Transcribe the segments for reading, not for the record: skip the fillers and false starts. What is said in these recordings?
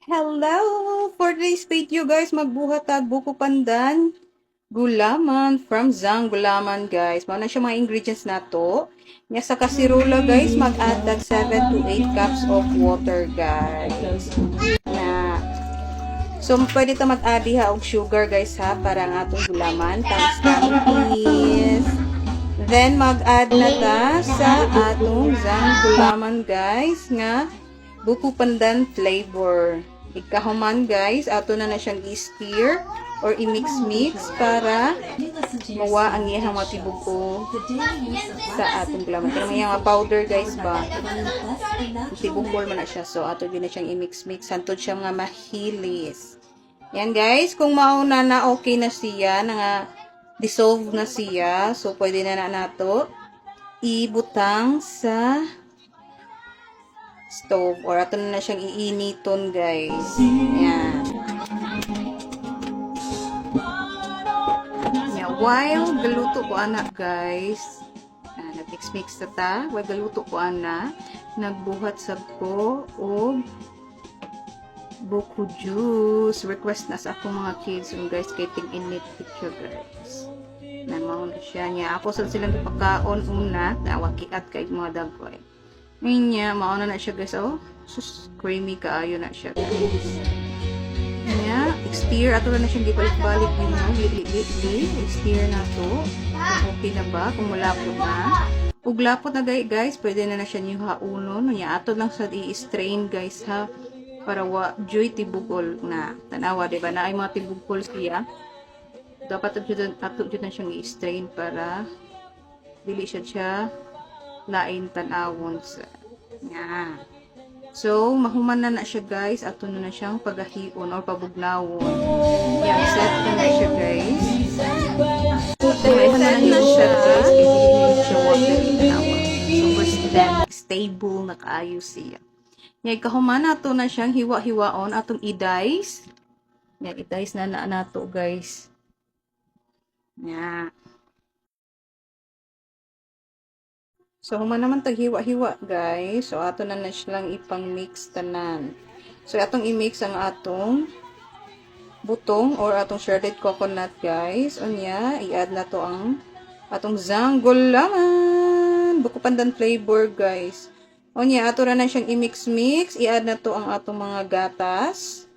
Hello! For today's video guys, magbuhat tag buko pandan gulaman from Zang Gulaman guys. Mao na siya mga ingredients nato. Nya sa kasirola guys, mag-add tag 7 to 8 cups of water guys. Na so pwede ta mag-add ha og sugar guys ha para ang atong gulaman tamis. Then mag-add na ta sa atong Zang Gulaman guys nga buko pandan flavor. Ikahuman guys, ato na siyang i-stir or i-mix-mix para mawa ang iyang matibuko sa atong gulaman. Kaya may mga powder guys ba? Tibukol man na siya. So, ato din na siyang i-mix-mix. Hantod siya mga mahilis. Yan guys, kung mauna na okay na siya, nga dissolve na siya, so pwede na nato ibutang sa stove or ato na siyang iiniton guys. Yan. Yan. While galuto ko anak guys, nag-mix-mix na ta. While galuto ko anak, nagbuhat sab ko og buko juice. Request na sa akong mga kids guys kay ting-init picture guys. Namaon na siya niya. Ako sa silang ipakaon una, nawakiat kay mga dagkoy. Niya, mauna na siya guys, oh. Sus, creamy kaayo na siya guys. Niya, stir, ato na siyang gibalik-balik din na, stir na to. Kung okay na ba, kung mulapot na. Ug lapot na guys, pwede na siya niyo haunon. Niya, ato lang sa i-strain guys ha, para wa joy tibukol na. Tanawa, diba, na ay mga tibukol siya. Dapat ato dyan na siyang i-strain para dili siya lain tanawon sa nga. So, mahuman na siya guys. Ato na siyang pagahion or pabugnawon. Yan, set na siya guys. Set na siya guys. Hindi siya water tanawon. So, stable na kaayo siya. Yan, kahuman nato na siyang hiwa-hiwaon atong i-dice. Yan, i-dice na nato guys. Yan. So, human naman taghiwa-hiwa, guys. So, ato na silang ipang-mix tanan. So, atong i-mix ang atong butong or atong shredded coconut, guys. Unya, i-add na to ang atong Zang Gulaman. Buko pandan flavor, guys. Unya, ato na siyang i-mix-mix. I-add na to ang atong mga gatas.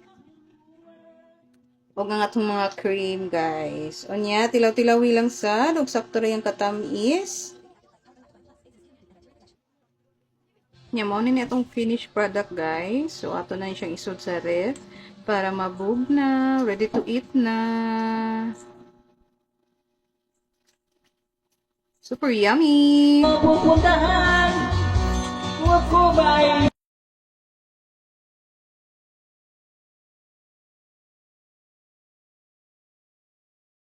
O ang atong mga cream, guys. Unya, tilaw-tilawi lang sa. Sakto rin yung katamis. Mo ni itong finished product guys. So ato na siyang isod sa ref para mabug na, ready to eat na. Super yummy!